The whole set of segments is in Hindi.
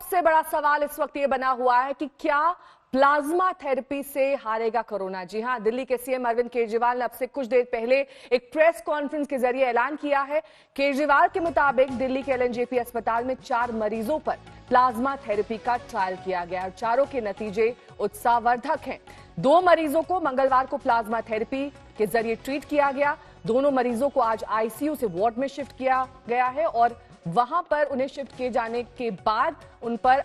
सबसे बड़ा सवाल इस वक्त ये बना हुआ है कि क्या प्लाज्मा थेरेपी से हारेगा कोरोना। जी हां, दिल्ली के सीएम अरविंद केजरीवाल ने अब से कुछ देर पहले एक प्रेस कॉन्फ्रेंस के जरिए ऐलान किया है। केजरीवाल के मुताबिक दिल्ली के एलएनजेपी अस्पताल में 4 मरीजों पर प्लाज्मा थेरेपी का ट्रायल किया गया और चारों के नतीजे उत्साहवर्धक हैं। 2 मरीजों को मंगलवार को प्लाज्मा थेरेपी के जरिए ट्रीट किया गया। दोनों मरीजों को आज आईसीयू से वार्ड में शिफ्ट किया गया है और वहां पर उन्हें शिफ्ट किए जाने के बाद उन पर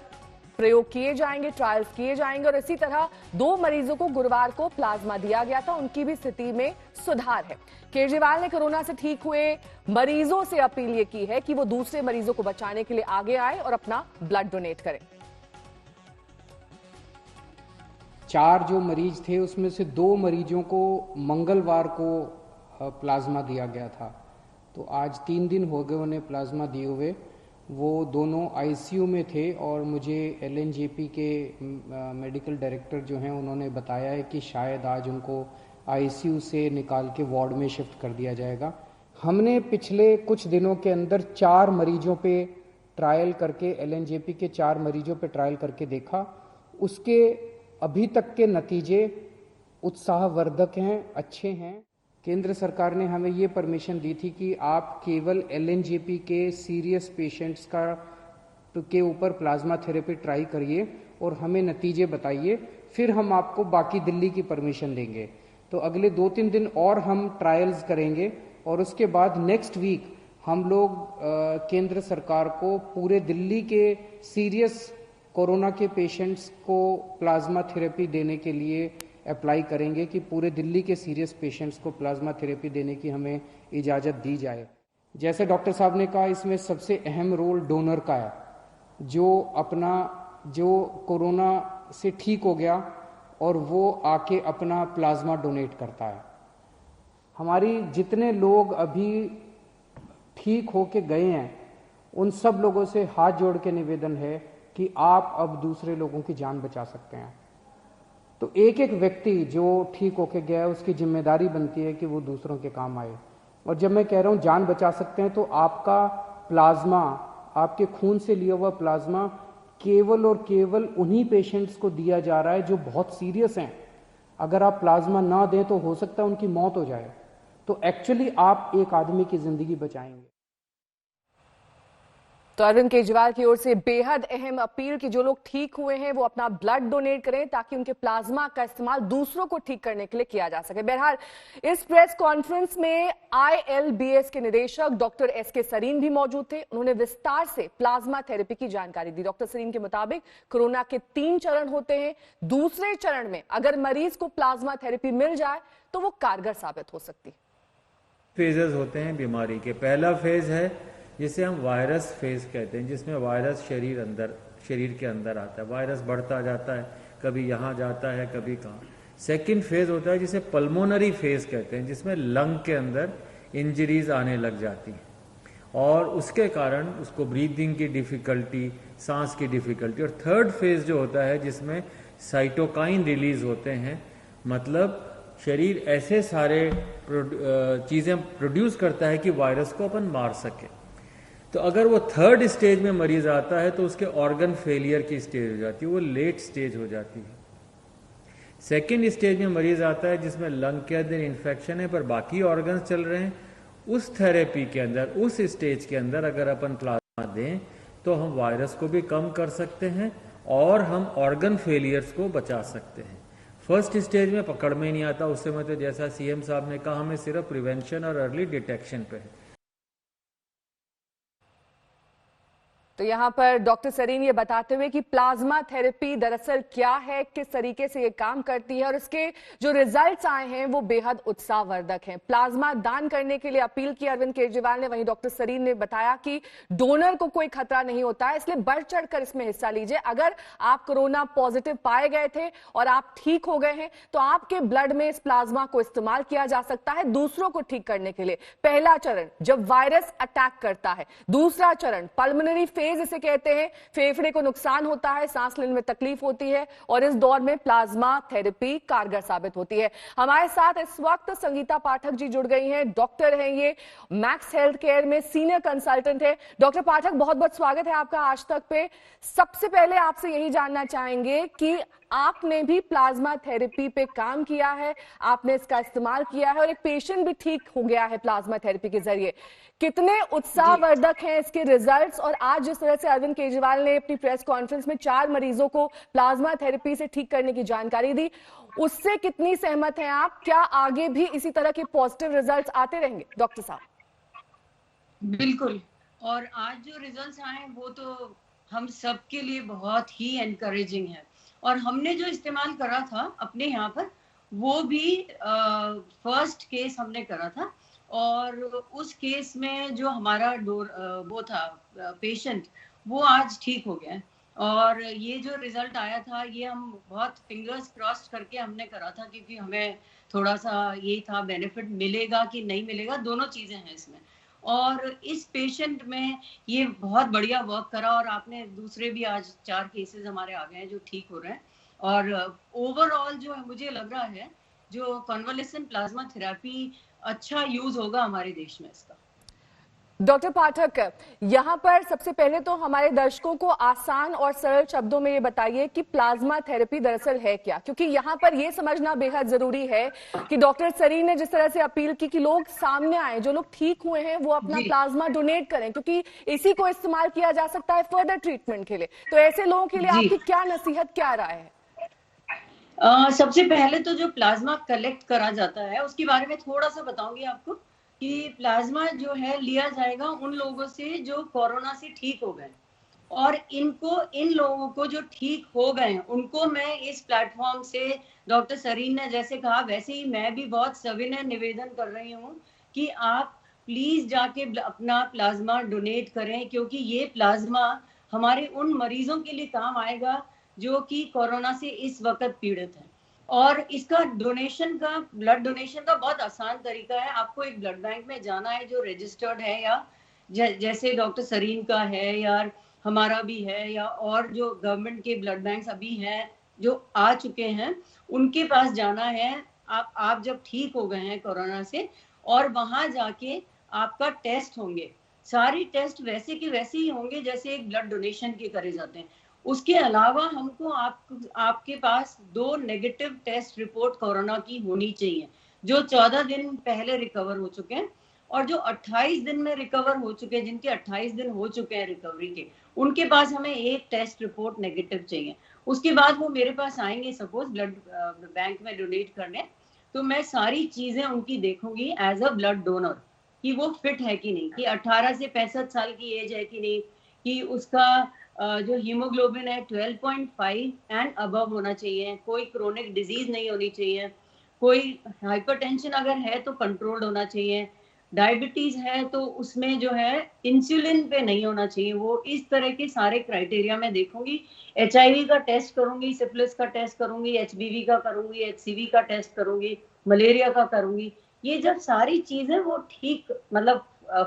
प्रयोग किए जाएंगे, ट्रायल्स किए जाएंगे और इसी तरह 2 मरीजों को गुरुवार को प्लाज्मा दिया गया था, उनकी भी स्थिति में सुधार है। केजरीवाल ने कोरोना से ठीक हुए मरीजों से अपील ये की है कि वो दूसरे मरीजों को बचाने के लिए आगे आए और अपना ब्लड डोनेट करें। 4 जो मरीज थे उसमें से 2 मरीजों को मंगलवार को प्लाज्मा दिया गया था, तो आज 3 दिन हो गए उन्हें प्लाज्मा दिए हुए। वो दोनों आईसीयू में थे और मुझे एलएनजेपी के मेडिकल डायरेक्टर जो हैं उन्होंने बताया है कि शायद आज उनको आईसीयू से निकाल के वार्ड में शिफ्ट कर दिया जाएगा। हमने पिछले कुछ दिनों के अंदर 4 मरीजों पे ट्रायल करके, एलएनजेपी के 4 मरीजों पे ट्रायल करके देखा। उसके अभी तक के नतीजे उत्साहवर्धक हैं, अच्छे हैं। केंद्र सरकार ने हमें ये परमिशन दी थी कि आप केवल एलएनजेपी के सीरियस पेशेंट्स के ऊपर प्लाज्मा थेरेपी ट्राई करिए और हमें नतीजे बताइए, फिर हम आपको बाकी दिल्ली की परमिशन देंगे। तो अगले 2-3 दिन और हम ट्रायल्स करेंगे और उसके बाद नेक्स्ट वीक हम लोग केंद्र सरकार को पूरे दिल्ली के सीरियस कोरोना के पेशेंट्स को प्लाज्मा थेरेपी देने के लिए अप्लाई करेंगे कि पूरे दिल्ली के सीरियस पेशेंट्स को प्लाज्मा थेरेपी देने की हमें इजाज़त दी जाए। जैसे डॉक्टर साहब ने कहा, इसमें सबसे अहम रोल डोनर का है, जो कोरोना से ठीक हो गया और वो आके अपना प्लाज्मा डोनेट करता है। हमारी जितने लोग अभी ठीक होके गए हैं उन सब लोगों से हाथ जोड़ के निवेदन है कि आप अब दूसरे लोगों की जान बचा सकते हैं। तो एक एक व्यक्ति जो ठीक होके गया है उसकी जिम्मेदारी बनती है कि वो दूसरों के काम आए। और जब मैं कह रहा हूँ जान बचा सकते हैं, तो आपका प्लाज्मा, आपके खून से लिया हुआ प्लाज्मा केवल और केवल उन्हीं पेशेंट्स को दिया जा रहा है जो बहुत सीरियस हैं। अगर आप प्लाज्मा ना दें तो हो सकता है उनकी मौत हो जाए। तो एक्चुअली आप एक आदमी की जिंदगी बचाएंगे। तो अरविंद केजरीवाल की ओर से बेहद अहम अपील कि जो लोग ठीक हुए हैं वो अपना ब्लड डोनेट करें ताकि उनके प्लाज्मा का इस्तेमाल दूसरों को ठीक करने के लिए किया जा सके। बहरहाल इस प्रेस कॉन्फ्रेंस में आईएलबीएस के निदेशक डॉक्टर एसके सरीन भी मौजूद थे। उन्होंने विस्तार से प्लाज्मा थेरेपी की जानकारी दी। डॉक्टर सरीन के मुताबिक कोरोना के 3 चरण होते हैं। दूसरे चरण में अगर मरीज को प्लाज्मा थेरेपी मिल जाए तो वो कारगर साबित हो सकती है। फेजेस होते हैं बीमारी के। पहला फेज है जिसे हम वायरस फेज कहते हैं, जिसमें वायरस शरीर के अंदर आता है, वायरस बढ़ता जाता है, कभी यहाँ जाता है कभी कहाँ। सेकंड फेज होता है जिसे पल्मोनरी फेज कहते हैं, जिसमें लंग के अंदर इंजरीज आने लग जाती हैं और उसके कारण उसको ब्रीदिंग की डिफिकल्टी, सांस की डिफिकल्टी। और थर्ड फेज जो होता है जिसमें साइटोकाइन रिलीज होते हैं, मतलब शरीर ऐसे सारे चीज़ें प्रोड्यूस करता है कि वायरस को अपन मार सके। तो अगर वो थर्ड स्टेज में मरीज आता है तो उसके ऑर्गन फेलियर की स्टेज हो जाती है, वो लेट स्टेज हो जाती है। सेकेंड स्टेज में मरीज आता है जिसमें लंग के अंदर इन्फेक्शन है पर बाकी ऑर्गन्स चल रहे हैं। उस थेरेपी के अंदर, उस स्टेज के अंदर अगर अपन प्लाज्मा दें तो हम वायरस को भी कम कर सकते हैं और हम ऑर्गन फेलियर्स को बचा सकते हैं। फर्स्ट स्टेज में पकड़ में नहीं आता, उससे मतलब जैसा सीएम साहब ने कहा, हमें सिर्फ प्रिवेंशन और अर्ली डिटेक्शन पे है। तो यहां पर डॉक्टर सरीन ये बताते हुए कि प्लाज्मा थेरेपी दरअसल क्या है, किस तरीके से ये काम करती है और इसके जो रिजल्ट्स आए हैं वो बेहद उत्साहवर्धक हैं। प्लाज्मा दान करने के लिए अपील की अरविंद केजरीवाल ने। वहीं डॉक्टर सरीन ने बताया कि डोनर को कोई खतरा नहीं होता है, इसलिए बढ़ चढ़कर इसमें हिस्सा लीजिए। अगर आप कोरोना पॉजिटिव पाए गए थे और आप ठीक हो गए हैं तो आपके ब्लड में इस प्लाज्मा को इस्तेमाल किया जा सकता है दूसरों को ठीक करने के लिए। पहला चरण जब वायरस अटैक करता है, दूसरा चरण पल्मोनरी फेज इसे कहते हैं, फेफड़े को नुकसान होता है, सांस लेने में तकलीफ होती है और इस दौर में प्लाज्मा थेरेपी कारगर साबित होती है। हमारे साथ इस वक्त संगीता पाठक जी जुड़ गई हैं, डॉक्टर हैं, ये मैक्स हेल्थ केयर में सीनियर कंसल्टेंट है। डॉक्टर पाठक, बहुत बहुत स्वागत है आपका आज तक पे। सबसे पहले आपसे यही जानना चाहेंगे कि आपने भी प्लाज्मा थेरेपी पे काम किया है, आपने इसका इस्तेमाल किया है और एक पेशेंट भी ठीक हो गया है प्लाज्मा थेरेपी के जरिए। कितने उत्साहवर्धक हैं इसके रिजल्ट्स? और आज जिस तरह से अरविंद केजरीवाल ने अपनी प्रेस कॉन्फ्रेंस में 4 मरीजों को प्लाज्मा थेरेपी से ठीक करने की जानकारी दी, उससे कितनी सहमत हैं आप? क्या आगे भी इसी तरह के पॉजिटिव रिजल्ट्स आते रहेंगे डॉक्टर साहब? बिल्कुल, और आज जो रिजल्ट्स आए वो तो हम सबके लिए बहुत ही एनकरेजिंग है। और हमने जो इस्तेमाल करा था अपने यहाँ पर, वो भी फर्स्ट केस हमने करा था, और उस केस में जो हमारा वो था पेशेंट, वो आज ठीक हो गया है। और ये जो रिजल्ट आया था, ये हम बहुत फिंगर्स क्रॉस्ड करके हमने करा था, क्योंकि हमें थोड़ा सा ये था बेनिफिट मिलेगा कि नहीं मिलेगा, दोनों चीजें हैं इसमें। और इस पेशेंट में ये बहुत बढ़िया वर्क करा, और आपने दूसरे भी आज 4 केसेस हमारे आ गए हैं जो ठीक हो रहे हैं। और ओवरऑल जो है मुझे लग रहा है जो कन्वालेसेंट प्लाज्मा थेरेपी अच्छा यूज होगा हमारे देश में इसका। डॉक्टर पाठक, यहाँ पर सबसे पहले तो हमारे दर्शकों को आसान और सरल शब्दों में ये बताइए कि प्लाज्मा थेरेपी दरअसल है क्या, क्योंकि यहाँ पर ये समझना बेहद जरूरी है कि डॉक्टर सरीन ने जिस तरह से अपील की कि लोग सामने आए, जो लोग ठीक हुए हैं वो अपना प्लाज्मा डोनेट करें, क्योंकि इसी को इस्तेमाल किया जा सकता है फर्दर ट्रीटमेंट के लिए। तो ऐसे लोगों के लिए आपकी क्या नसीहत, क्या राय है? सबसे पहले तो जो प्लाज्मा कलेक्ट करा जाता है उसके बारे में थोड़ा सा बताऊंगी आपको कि प्लाज्मा जो है लिया जाएगा उन लोगों से जो कोरोना से ठीक हो गए, और इन लोगों को जो ठीक हो गए उनको मैं इस प्लेटफॉर्म से, डॉक्टर सरीन ने जैसे कहा वैसे ही मैं भी बहुत सविनय निवेदन कर रही हूँ कि आप प्लीज जाके अपना प्लाज्मा डोनेट करें, क्योंकि ये प्लाज्मा हमारे उन मरीजों के लिए काम आएगा जो कि कोरोना से इस वक्त पीड़ित है। और इसका डोनेशन का, ब्लड डोनेशन का बहुत आसान तरीका है। आपको एक ब्लड बैंक में जाना है जो रजिस्टर्ड है, या जैसे डॉक्टर सरीन का है या हमारा भी है, या और जो गवर्नमेंट के ब्लड बैंक्स अभी हैं जो आ चुके हैं, उनके पास जाना है आप जब ठीक हो गए हैं कोरोना से, और वहां जाके आपका टेस्ट होंगे। सारी टेस्ट वैसे के वैसे ही होंगे जैसे एक ब्लड डोनेशन के करे जाते हैं। उसके अलावा हमको आपके पास 2 नेगेटिव टेस्ट रिपोर्ट कोरोना की होनी चाहिए, जो 14 दिन पहले रिकवर हो चुके हैं, और जो 28 दिन में रिकवर हो चुके हैं, जिनके 28 दिन हो चुके हैं रिकवरी के, उनके पास हमें एक टेस्ट रिपोर्ट नेगेटिव चाहिए। उसके बाद वो मेरे पास आएंगे सपोज ब्लड बैंक में डोनेट करने, तो मैं सारी चीजें उनकी देखूंगी एज अ ब्लड डोनर कि वो फिट है कि नहीं, कि 18 से 65 साल की एज है कि नहीं, कि उसका जो हीमोग्लोबिन है 12.5 एंड अबव होना चाहिए, कोई क्रोनिक डिजीज नहीं होनी चाहिए, कोई हाइपरटेंशन अगर है तो कंट्रोल्ड होना चाहिए, डायबिटीज है तो उसमें जो है इंसुलिन पे नहीं होना चाहिए। वो इस तरह के सारे क्राइटेरिया मैं देखूंगी। HIV का टेस्ट करूंगी, सिफिलिस का टेस्ट करूंगी, HBV का करूंगी, HCV का टेस्ट करूंगी, मलेरिया का करूंगी। ये जब सारी चीजें वो ठीक मतलब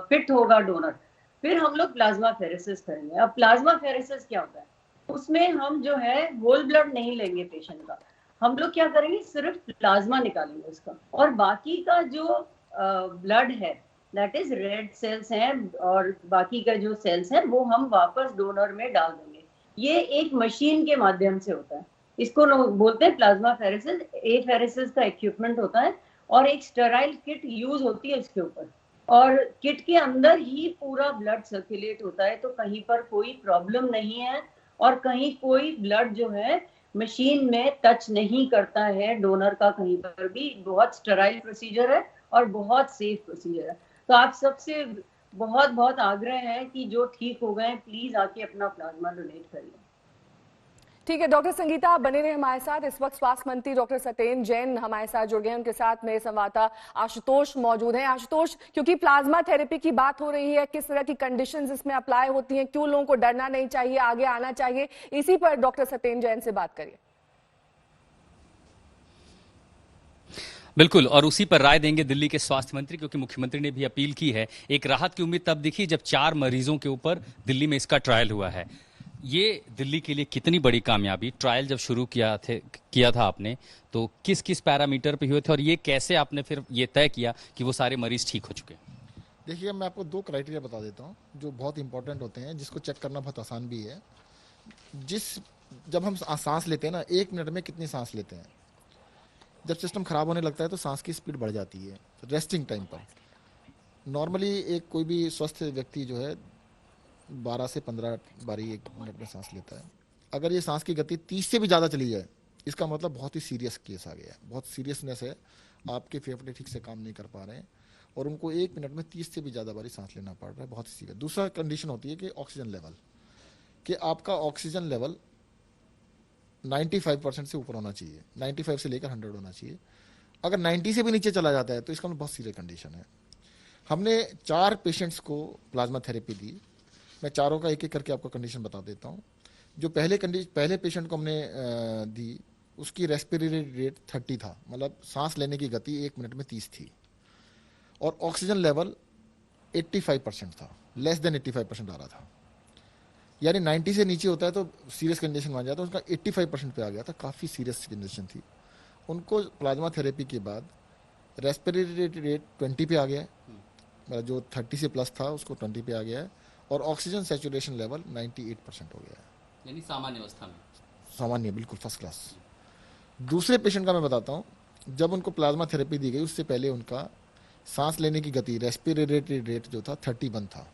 फिट होगा डोनर, फिर हम लोग प्लाज्मा फेरेसिस करेंगे। अब प्लाज्मा फेरेसिस क्या होता है? उसमें हम जो है होल ब्लड नहीं लेंगे पेशेंट का, हम लोग क्या करेंगे, सिर्फ प्लाज्मा निकालेंगे उसका, और बाकी का जो ब्लड है दैट इज रेड सेल्स हैं और बाकी का जो सेल्स हैं वो हम वापस डोनर में डाल देंगे। ये एक मशीन के माध्यम से होता है, इसको लोग बोलते हैं प्लाज्मा फेरेसिस। फेरेसिस का इक्विपमेंट होता है और एक स्टेराइल किट यूज होती है इसके ऊपर, और किट के अंदर ही पूरा ब्लड सर्कुलेट होता है, तो कहीं पर कोई प्रॉब्लम नहीं है, और कहीं कोई ब्लड जो है मशीन में टच नहीं करता है डोनर का कहीं पर भी। बहुत स्टेराइल प्रोसीजर है और बहुत सेफ प्रोसीजर है। तो आप सबसे बहुत बहुत आग्रह है कि जो ठीक हो गए प्लीज आके अपना प्लाज्मा डोनेट करिए। ठीक है डॉक्टर संगीता, आप बने रहे हमारे साथ। इस वक्त स्वास्थ्य मंत्री डॉक्टर सत्येंद्र जैन हमारे साथ जुड़ गए हैं, उनके साथ मेरे संवाददाता आशुतोष मौजूद हैं। आशुतोष, क्योंकि प्लाज्मा थेरेपी की बात हो रही है, किस तरह की कंडीशंस इसमें अप्लाई होती हैं, क्यों लोगों को डरना नहीं चाहिए, आगे आना चाहिए, इसी पर डॉक्टर सत्येंद्र जैन से बात करिए। बिल्कुल, और उसी पर राय देंगे दिल्ली के स्वास्थ्य मंत्री, क्योंकि मुख्यमंत्री ने भी अपील की है। एक राहत की उम्मीद तब दिखी जब 4 मरीजों के ऊपर दिल्ली में इसका ट्रायल हुआ है। ये दिल्ली के लिए कितनी बड़ी कामयाबी। ट्रायल जब शुरू किया था आपने, तो किस किस पैरामीटर पे हुए थे और ये कैसे आपने फिर ये तय किया कि वो सारे मरीज ठीक हो चुके? देखिए, मैं आपको 2 क्राइटेरिया बता देता हूँ जो बहुत इंपॉर्टेंट होते हैं, जिसको चेक करना बहुत आसान भी है। जब हम सांस लेते हैं ना, 1 मिनट में कितनी सांस लेते हैं। जब सिस्टम खराब होने लगता है तो सांस की स्पीड बढ़ जाती है रेस्टिंग टाइम पर। नॉर्मली एक कोई भी स्वस्थ व्यक्ति जो है 12 से 15 बारी 1 मिनट में सांस लेता है। अगर ये सांस की गति 30 से भी ज़्यादा चली जाए, इसका मतलब बहुत ही सीरियस केस आ गया है, बहुत सीरियसनेस है, आपके फेफड़े ठीक से काम नहीं कर पा रहे हैं और उनको 1 मिनट में 30 से भी ज़्यादा बारी सांस लेना पड़ रहा है, बहुत ही सीरियस। दूसरा कंडीशन होती है कि ऑक्सीजन लेवल, कि आपका ऑक्सीजन लेवल 95% से ऊपर होना चाहिए, 95 से लेकर 100 होना चाहिए। अगर 90 से भी नीचे चला जाता है तो इसका बहुत सीरियस कंडीशन है। हमने 4 पेशेंट्स को प्लाज्मा थेरेपी दी। मैं चारों का एक एक करके आपको कंडीशन बता देता हूँ। जो पहले पेशेंट को हमने दी, उसकी रेस्पिरेटरी रेट 30 था, मतलब सांस लेने की गति 1 मिनट में 30 थी और ऑक्सीजन लेवल 85% था, लेस देन 85% आ रहा था। यानी 90 से नीचे होता है तो सीरियस कंडीशन मान जाता है, उसका 85% पे आ गया था, काफ़ी सीरियस कंडीशन थी। उनको प्लाज्मा थेरेपी के बाद रेस्पिरेटरी रेट 20 पे आ गया है, मतलब जो 30 से प्लस था उसको 20 पे आ गया है और ऑक्सीजन सैचुरेशन लेवल 98% हो गया है, यानी सामान्य अवस्था में, सामान्य, बिल्कुल फर्स्ट क्लास। दूसरे पेशेंट का मैं बताता हूँ। जब उनको प्लाज्मा थेरेपी दी गई उससे पहले उनका सांस लेने की गति, रेस्पिरेटरी रेट जो था 31 था,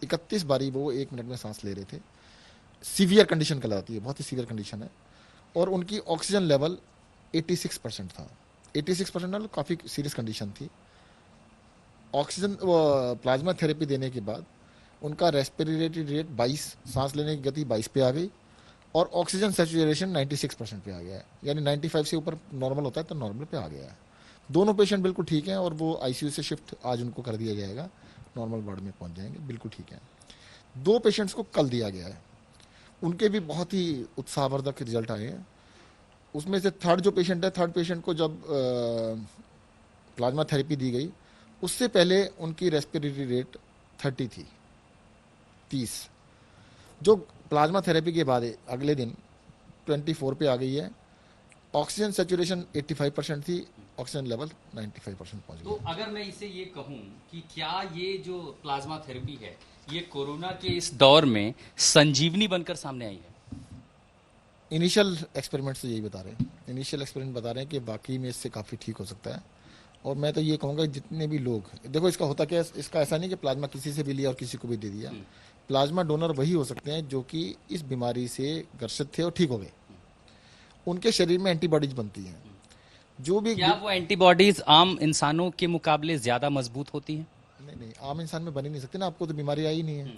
31 बारी वो 1 मिनट में सांस ले रहे थे। सीवियर कंडीशन कहलाती है, बहुत ही सीवियर कंडीशन है। और उनकी ऑक्सीजन लेवल 86% था, 86% मतलब काफ़ी सीरियस कंडीशन थी। ऑक्सीजन प्लाज्मा थेरेपी देने के बाद उनका रेस्पिरेटरी रेट 22, सांस लेने की गति 22 पे आ गई और ऑक्सीजन सैचुरेशन 96% पे आ गया है, यानी 95 से ऊपर नॉर्मल होता है तो नॉर्मल पे आ गया है। दोनों पेशेंट बिल्कुल ठीक हैं और वो आईसीयू से शिफ्ट आज उनको कर दिया जाएगा, नॉर्मल वार्ड में पहुंच जाएंगे, बिल्कुल ठीक है। 2 पेशेंट्स को कल दिया गया है, उनके भी बहुत ही उत्साहवर्धक रिजल्ट आए हैं। उसमें से थर्ड पेशेंट को जब प्लाज्मा थेरेपी दी गई उससे पहले उनकी रेस्पिरेटरी रेट 30 थी, 30, जो प्लाज्मा थेरेपी के बाद अगले दिन 24 पे आ गई है। ऑक्सीजन सैचुरेशन 85% थी, ऑक्सीजन लेवल 95% पहुंच गया। तो अगर मैं इसे ये कहूं कि क्या ये जो प्लाज्मा थेरेपी है ये कोरोना के इस दौर में संजीवनी बनकर सामने आई है? इनिशियल एक्सपेरिमेंट्स तो यही बता रहे हैं, इनिशियल एक्सपेरिमेंट बता रहे हैं कि वाकई में इससे काफ़ी ठीक हो सकता है। और मैं तो ये कहूँगा जितने भी लोग, देखो इसका होता क्या है, इसका ऐसा नहीं कि प्लाज्मा किसी से भी लिया और किसी को भी दे दिया। प्लाज्मा डोनर वही हो सकते हैं जो कि इस बीमारी से ग्रसित थे और ठीक हो गए, उनके शरीर में एंटीबॉडीज बनती हैं। जो भी क्या वो एंटीबॉडीज आम इंसानों के मुकाबले ज्यादा मजबूत होती हैं? नहीं, आम इंसान में बन ही नहीं सकती ना, आपको तो बीमारी आई नहीं है।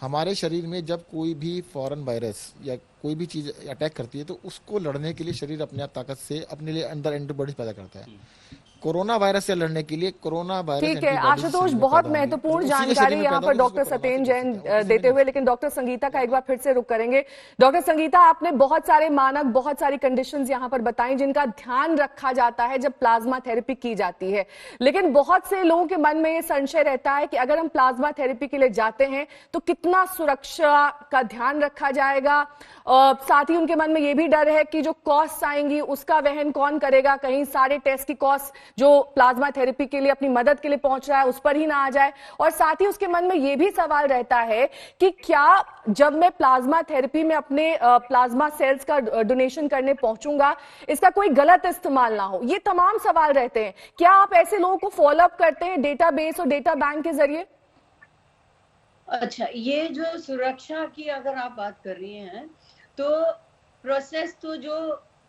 हमारे शरीर में जब कोई भी फॉरेन वायरस या कोई भी चीज़ अटैक करती है तो उसको लड़ने के लिए शरीर अपने आप ताकत से अपने लिए अंदर एंटीबॉडीज पैदा करता है। कोरोना वायरस से लड़ने के लिए कोरोना वायरस, ठीक है आशुतोष, बहुत महत्वपूर्ण जानकारी यहाँ पर डॉक्टर सत्येंद्र जैन देते हुए, लेकिन डॉक्टर संगीता का एक बार फिर से रुख करेंगे। डॉक्टर संगीता, आपने बहुत सारे मानक, बहुत सारी कंडीशंस यहाँ पर बताई जिनका ध्यान रखा जाता है जब प्लाज्मा थेरेपी की जाती है, लेकिन बहुत से लोगों के मन में ये संशय रहता है कि अगर हम प्लाज्मा थेरेपी के लिए जाते हैं तो कितना सुरक्षा का ध्यान रखा जाएगा। साथ ही उनके मन में ये भी डर है कि जो कॉस्ट आएंगी उसका वहन कौन करेगा, कहीं सारे टेस्ट की कॉस्ट जो प्लाज्मा थेरेपी के लिए अपनी मदद के लिए पहुंच रहा है उस पर ही ना आ जाए। और साथ ही उसके मन में यह भी सवाल रहता है कि क्या जब मैं प्लाज्मा थेरेपी में अपने प्लाज्मा सेल्स का डोनेशन करने पहुंचूंगा इसका कोई गलत इस्तेमाल ना हो। ये तमाम सवाल रहते हैं। क्या आप ऐसे लोगों को फॉलो अप करते हैं डेटाबेस और डेटा बैंक के जरिए? अच्छा, ये जो सुरक्षा की अगर आप बात कर रही हैं तो प्रोसेस तो जो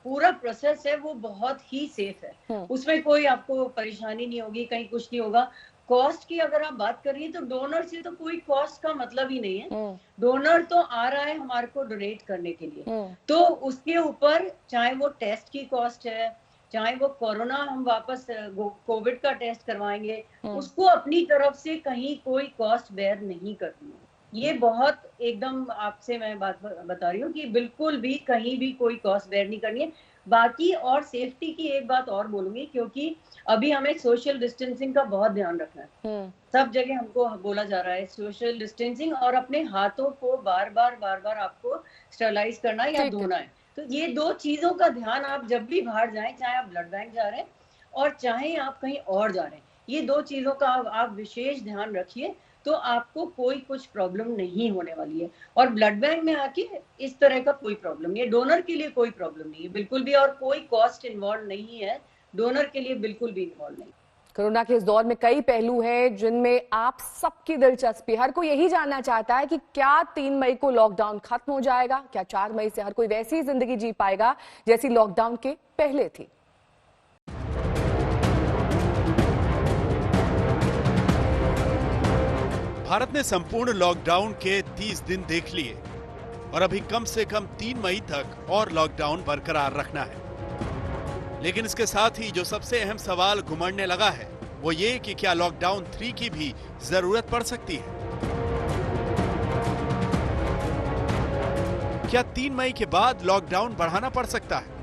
पूरा प्रोसेस है वो बहुत ही सेफ है, उसमें कोई आपको परेशानी नहीं होगी, कहीं कुछ नहीं होगा। कॉस्ट की अगर आप बात कर रही हैं तो डोनर से तो कोई कॉस्ट का मतलब ही नहीं है। डोनर तो आ रहा है हमारे को डोनेट करने के लिए, तो उसके ऊपर चाहे वो टेस्ट की कॉस्ट है, चाहे वो कोरोना हम वापस कोविड का टेस्ट करवाएंगे, उसको अपनी तरफ से कहीं कोई कॉस्ट बेयर नहीं करनी है। ये बहुत एकदम आपसे मैं बात बता रही हूँ कि बिल्कुल भी कहीं भी कोई कॉस्ट बेयर नहीं करनी है। बाकी और सेफ्टी की एक बात और बोलूंगी, क्योंकि अभी हमें सोशल डिस्टेंसिंग का बहुत ध्यान रखना है। सब जगह हमको बोला जा रहा है सोशल डिस्टेंसिंग, और अपने हाथों को बार बार आपको स्टरलाइज करना है या धोना है। तो ये 2 चीजों का ध्यान आप जब भी बाहर जाएं, चाहे आप ब्लड बैंक जा रहे हैं और चाहे आप कहीं और जा रहे हैं, ये 2 चीजों का आप विशेष ध्यान रखिए, तो आपको कोई कुछ प्रॉब्लम नहीं होने वाली है। और ब्लड बैंक में आके इस तरह का कोई प्रॉब्लम नहीं है, डोनर के लिए कोई प्रॉब्लम नहीं है बिल्कुल भी, और कोई कॉस्ट इन्वॉल्व नहीं है डोनर के लिए, बिल्कुल भी इन्वॉल्व नहीं। कोरोना के इस दौर में कई पहलू हैं जिनमें आप सबकी दिलचस्पी, हर कोई यही जानना चाहता है कि क्या 3 मई को लॉकडाउन खत्म हो जाएगा, क्या 4 मई से हर कोई वैसी ही जिंदगी जी पाएगा जैसी लॉकडाउन के पहले थी। भारत ने संपूर्ण लॉकडाउन के 30 दिन देख लिए और अभी कम से कम 3 मई तक और लॉकडाउन बरकरार रखना है। लेकिन इसके साथ ही जो सबसे अहम सवाल घुमड़ने लगा है वो ये कि क्या लॉकडाउन 3 की भी जरूरत पड़ सकती है। क्या 3 मई के बाद लॉकडाउन बढ़ाना पड़ सकता है?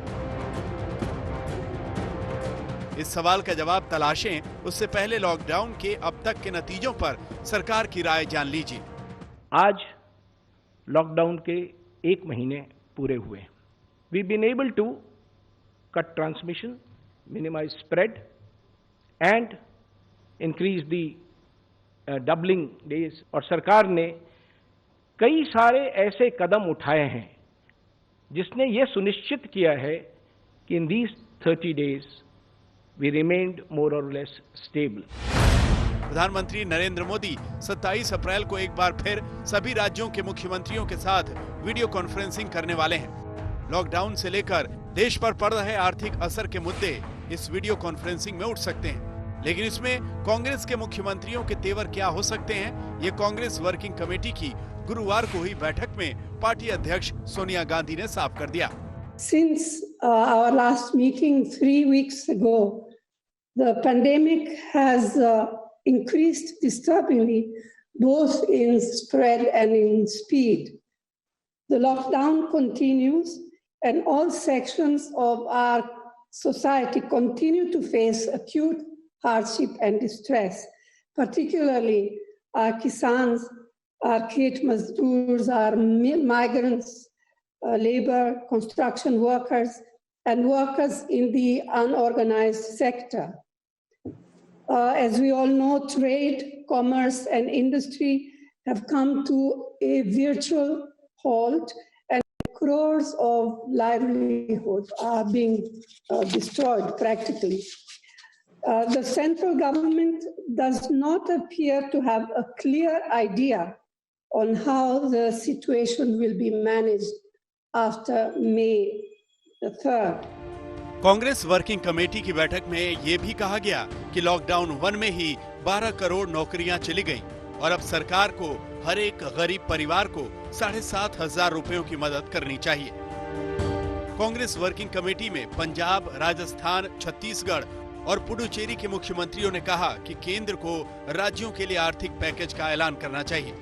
इस सवाल का जवाब तलाशें, उससे पहले लॉकडाउन के अब तक के नतीजों पर सरकार की राय जान लीजिए। आज लॉकडाउन के 1 महीने पूरे हुए। We been able to cut transmission, minimise spread and increase the doubling days. और सरकार ने कई सारे ऐसे कदम उठाए हैं जिसने ये सुनिश्चित किया है कि in these 30 days we remained more or less stable. प्रधानमंत्री नरेंद्र मोदी 27 अप्रैल को एक बार फिर सभी राज्यों के मुख्यमंत्रियों के साथ वीडियो कॉन्फ्रेंसिंग करने वाले हैं। लॉकडाउन से लेकर देश पर पड़ रहे आर्थिक असर के मुद्दे इस वीडियो कॉन्फ्रेंसिंग में उठ सकते हैं, लेकिन इसमें कांग्रेस के मुख्यमंत्रियों के तेवर क्या हो सकते हैं, ये कांग्रेस वर्किंग कमेटी की गुरुवार को हुई बैठक में पार्टी अध्यक्ष सोनिया गांधी ने साफ कर दिया। Since our last meeting 3 weeks ago, the pandemic has increased disturbingly, both in spread and in speed. The lockdown continues, and all sections of our society continue to face acute hardship and distress, particularly our kisans, our khet mazdoors, our migrants, labor, construction workers, and workers in the unorganized sector. As we all know, trade, commerce, and industry have come to a virtual halt, and crores of livelihoods are being destroyed practically. The central government does not appear to have a clear idea on how the situation will be managed after May the 3rd. Congress working committee की बैठक में ये भी कहा गया कि लॉकडाउन 1 में ही 12 करोड़ नौकरियां चली गईं और अब सरकार को हर एक गरीब परिवार को 7,500 रुपयों की मदद करनी चाहिए। कांग्रेस वर्किंग कमेटी में पंजाब, राजस्थान, छत्तीसगढ़ और पुडुचेरी के मुख्यमंत्रियों ने कहा कि केंद्र को राज्यों के लिए आर्थिक पैकेज का ऐलान करना चाहिए।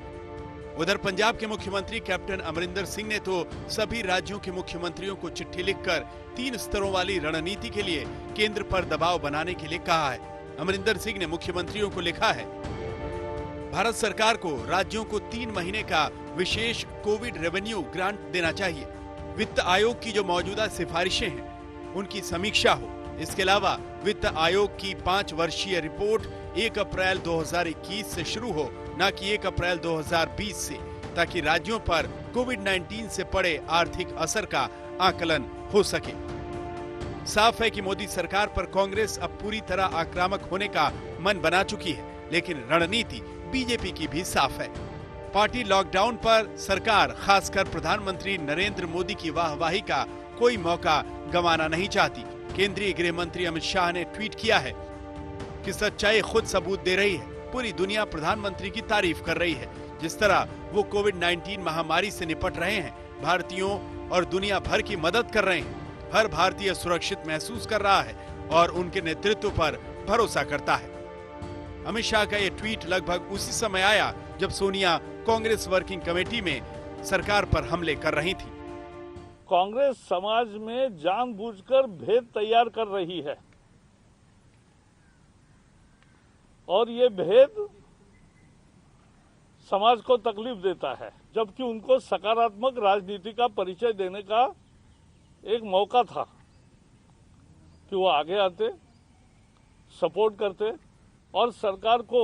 उधर पंजाब के मुख्यमंत्री कैप्टन अमरिंदर सिंह ने तो सभी राज्यों के मुख्यमंत्रियों को चिट्ठी लिखकर 3 स्तरों वाली रणनीति के लिए केंद्र पर दबाव बनाने के लिए कहा है। अमरिंदर सिंह ने मुख्यमंत्रियों को लिखा है, भारत सरकार को राज्यों को 3 महीने का विशेष कोविड रेवेन्यू ग्रांट देना चाहिए। वित्त आयोग की जो मौजूदा सिफारिशें हैं उनकी समीक्षा हो। इसके अलावा वित्त आयोग की 5 वर्षीय रिपोर्ट 1 अप्रैल 2021 से शुरू हो, न कि 1 अप्रैल 2020 से, ताकि राज्यों पर कोविड-19 से पड़े आर्थिक असर का आकलन हो सके। साफ है कि मोदी सरकार पर कांग्रेस अब पूरी तरह आक्रामक होने का मन बना चुकी है, लेकिन रणनीति बीजेपी की भी साफ है। पार्टी लॉकडाउन पर सरकार, खासकर प्रधानमंत्री नरेंद्र मोदी की वाहवाही का कोई मौका गंवाना नहीं चाहती। केंद्रीय गृह मंत्री अमित शाह ने ट्वीट किया है कि सच्चाई खुद सबूत दे रही है। पूरी दुनिया प्रधानमंत्री की तारीफ कर रही है। जिस तरह वो कोविड-19 महामारी से निपट रहे हैं, भारतीयों और दुनिया भर की मदद कर रहे हैं। हर भारतीय सुरक्षित महसूस कर रहा है और उनके नेतृत्व पर भरोसा करता है। अमित शाह का ये ट्वीट लगभग उसी समय आया जब सोनिया कांग्रेस वर्किंग कमेटी में सरकार पर हमले कर रही थी। कांग्रेस समाज में जानबूझकर भेद तैयार कर रही है और ये भेद समाज को तकलीफ देता है, जबकि उनको सकारात्मक राजनीति का परिचय देने का एक मौका था कि वो आगे आते, सपोर्ट करते और सरकार को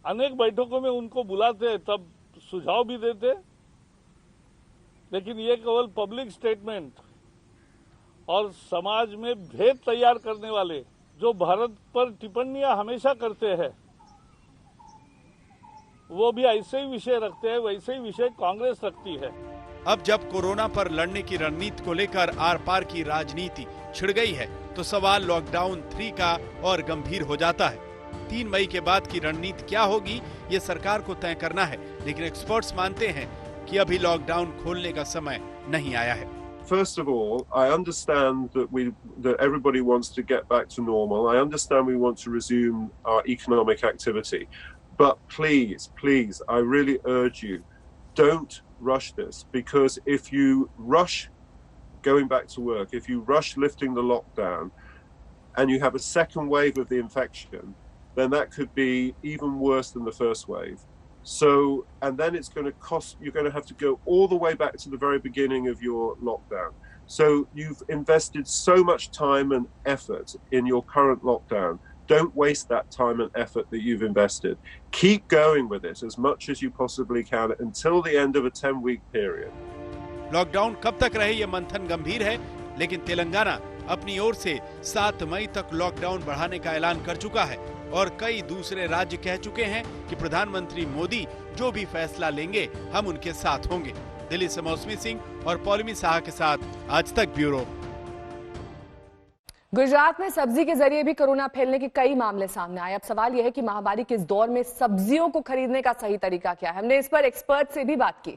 अनेक बैठकों में उनको बुलाते, तब सुझाव भी देते। लेकिन ये केवल पब्लिक स्टेटमेंट और समाज में भेद तैयार करने वाले जो भारत पर टिप्पणियां हमेशा करते हैं, वो भी ऐसे ही विषय रखते हैं, वैसे ही विषय कांग्रेस रखती है। अब जब कोरोना पर लड़ने की रणनीति को लेकर आर पार की राजनीति छिड़ गई है, तो सवाल लॉकडाउन 3 का और गंभीर हो जाता है। 3 मई के बाद की रणनीति क्या होगी, ये सरकार को तय करना है, लेकिन एक्सपर्ट्स मानते हैं कि अभी लॉकडाउन खोलने का समय नहीं आया है। First of all, I understand that everybody wants to get back to normal. I understand we want to resume our economic activity. But please, I really urge you, don't rush this, because if you rush going back to work, if you rush lifting the lockdown, and you have a second wave of the infection, then that could be even worse than the first wave. So, and then it's going to cost, you're going to have to go all the way back to the very beginning of your lockdown. So you've invested so much time and effort in your current lockdown. Don't waste that time and effort that you've invested. Keep going with it as much as you possibly can until the end of a 10-week period. Lockdown कब तक रहे ये मंथन गंभीर है, लेकिन तेलंगाना अपनी ओर से 7 मई तक लॉकडाउन बढ़ाने का ऐलान कर चुका है और कई दूसरे राज्य कह चुके हैं कि प्रधानमंत्री मोदी जो भी फैसला लेंगे हम उनके साथ होंगे। दिल्ली से मौसमी सिंह और पौलमी शाह के साथ आज तक ब्यूरो। गुजरात में सब्जी के जरिए भी कोरोना फैलने के कई मामले सामने आए। अब सवाल यह है कि महामारी के इस दौर में सब्जियों को खरीदने का सही तरीका क्या है। हमने इस पर एक्सपर्ट से भी बात की।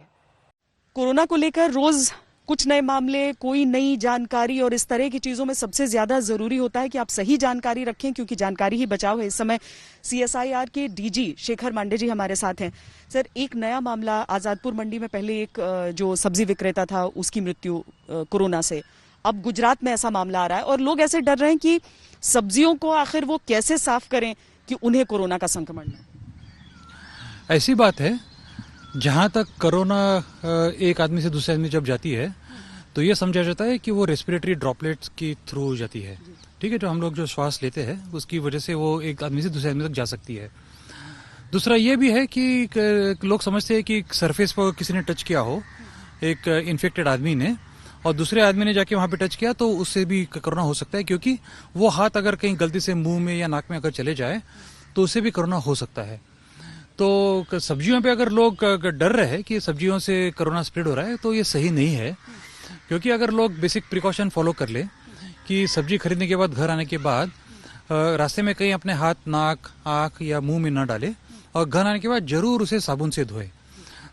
कोरोना को लेकर रोज कुछ नए मामले, कोई नई जानकारी और इस तरह की चीजों में सबसे ज्यादा जरूरी होता है कि आप सही जानकारी रखें, क्योंकि जानकारी ही बचाव है। इस समय CSIR के DG शेखर मांडे जी हमारे साथ हैं। सर, एक नया मामला आजादपुर मंडी में पहले एक जो सब्जी विक्रेता था उसकी मृत्यु कोरोना से, अब गुजरात में ऐसा मामला आ रहा है और लोग ऐसे डर रहे हैं कि सब्जियों को आखिर वो कैसे साफ करें कि उन्हें कोरोना का संक्रमण न। ऐसी बात है, जहां तक कोरोना एक आदमी से दूसरे आदमी जब जाती है तो ये समझा जाता है कि वो रेस्पिरेटरी ड्रॉपलेट्स के थ्रू जाती है। ठीक है, जो हम लोग जो श्वास लेते हैं उसकी वजह से वो एक आदमी से दूसरे आदमी तक जा सकती है। दूसरा ये भी है कि लोग समझते हैं कि सरफेस पर किसी ने टच किया हो, एक इन्फेक्टेड आदमी ने, और दूसरे आदमी ने जाके वहां पे टच किया तो उससे भी कोरोना हो सकता है, क्योंकि वो हाथ अगर कहीं गलती से मुंह में या नाक में अगर चले जाए तो उससे भी कोरोना हो सकता है। तो सब्जियों पे अगर लोग डर रहे हैं कि सब्जियों से कोरोना स्प्रेड हो रहा है तो ये सही नहीं है, क्योंकि अगर लोग बेसिक प्रिकॉशन फॉलो कर ले कि सब्जी खरीदने के बाद घर आने के बाद रास्ते में कहीं अपने हाथ, नाक, आँख या मुंह में न डाले और घर आने के बाद जरूर उसे साबुन से धोए।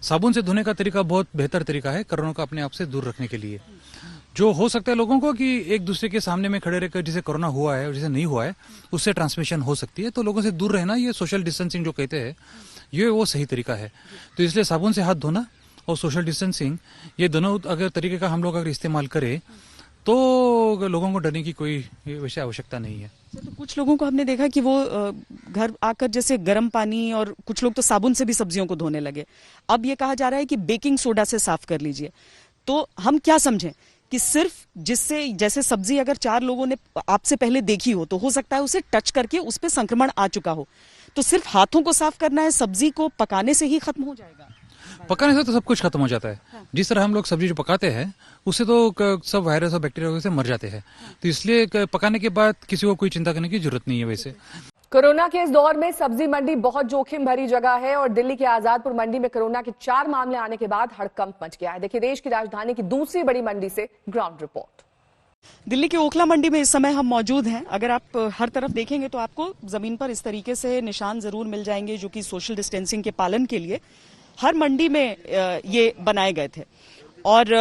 साबुन से धोने का तरीका बहुत बेहतर तरीका है कोरोना को अपने आप से दूर रखने के लिए। जो हो सकता है लोगों को कि एक दूसरे के सामने में खड़े रहकर जिसे कोरोना हुआ है और जिसे नहीं हुआ है उससे ट्रांसमिशन हो सकती है, तो लोगों से दूर रहना, ये सोशल डिस्टेंसिंग जो कहते हैं, ये वो सही तरीका है। तो इसलिए साबुन से हाथ धोना और सोशल डिस्टेंसिंग, ये दोनों अगर तरीके का हम लोग अगर इस्तेमाल करें तो लोगों को डरने की कोई वैसे आवश्यकता नहीं है। तो कुछ लोगों को हमने देखा कि वो घर आकर जैसे गर्म पानी, और कुछ लोग तो साबुन से भी सब्जियों को धोने लगे। अब ये कहा जा रहा है कि बेकिंग सोडा से साफ कर लीजिए। तो हम क्या समझें कि सिर्फ जिससे, जैसे सब्जी अगर 4 लोगों ने आपसे पहले देखी हो तो हो सकता है उसे टच करके उस पर संक्रमण आ चुका हो, तो सिर्फ हाथों को साफ करना है, सब्जी को पकाने से ही खत्म हो जाएगा? पकाने से तो सब कुछ खत्म हो जाता है। हाँ। जिस तरह हम लोग सब्जी जो पकाते हैं उससे तो सब वायरस और बैक्टीरिया से मर जाते हैं, तो इसलिए पकाने के बाद किसी को कोई चिंता करने की जरूरत नहीं है। वैसे कोरोना के इस दौर में सब्जी मंडी बहुत जोखिम भरी जगह है और दिल्ली के आजादपुर मंडी में कोरोना के 4 मामले आने के बाद हड़कंप मच गया है। देखिए देश की राजधानी की दूसरी बड़ी मंडी से ग्राउंड रिपोर्ट। दिल्ली के ओखला मंडी में इस समय हम मौजूद हैं। अगर आप हर तरफ देखेंगे तो आपको जमीन पर इस तरीके से निशान जरूर मिल जाएंगे जो कि सोशल डिस्टेंसिंग के पालन के लिए हर मंडी में ये बनाए गए थे। और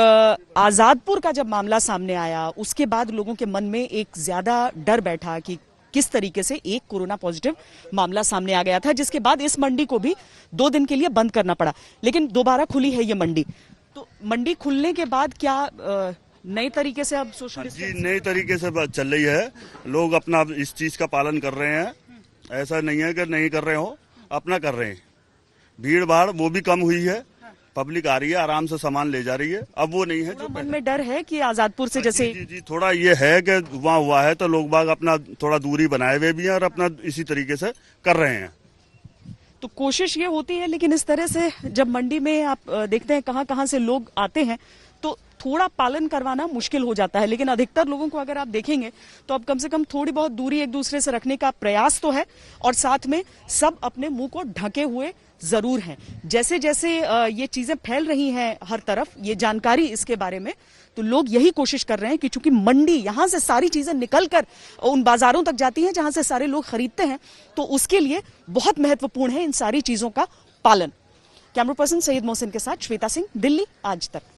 आजादपुर का जब मामला सामने आया उसके बाद लोगों के मन में एक ज्यादा डर बैठा कि किस तरीके से एक कोरोना पॉजिटिव मामला सामने आ गया था, जिसके बाद इस मंडी को भी 2 दिन के लिए बंद करना पड़ा। लेकिन दोबारा खुली है ये मंडी, तो मंडी खुलने के बाद क्या नए तरीके से अब सोशल जी नए तरीके से चल रही है, लोग अपना इस चीज का पालन कर रहे हैं, ऐसा नहीं है कि नहीं कर रहे हो, अपना कर रहे हैं। भीड़ भाड़ वो भी कम हुई है, पब्लिक आ रही है, आराम से सामान ले जा रही है। अब वो नहीं है जो मन में डर है कि आजादपुर से जैसे जी थोड़ा ये है कि वहाँ हुआ है तो लोग बाग अपना थोड़ा दूरी बनाए हुए भी हैं और अपना इसी तरीके से कर रहे हैं। तो कोशिश ये होती है, लेकिन इस तरह से जब मंडी में आप देखते हैं कहाँ से लोग आते हैं तो थोड़ा पालन करवाना मुश्किल हो जाता है। लेकिन अधिकतर लोगों को अगर आप देखेंगे तो अब कम से कम थोड़ी बहुत दूरी एक दूसरे से रखने का प्रयास तो है, और साथ में सब अपने मुंह को ढके हुए जरूर हैं। जैसे जैसे ये चीजें फैल रही हैं हर तरफ, ये जानकारी इसके बारे में, तो लोग यही कोशिश कर रहे हैं कि चूंकि मंडी यहां से सारी चीजें निकलकर उन बाजारों तक जाती हैं जहां से सारे लोग खरीदते हैं, तो उसके लिए बहुत महत्वपूर्ण है इन सारी चीजों का पालन। कैमरा पर्सन सैयद मोहसिन के साथ श्वेता सिंह, दिल्ली आज तक।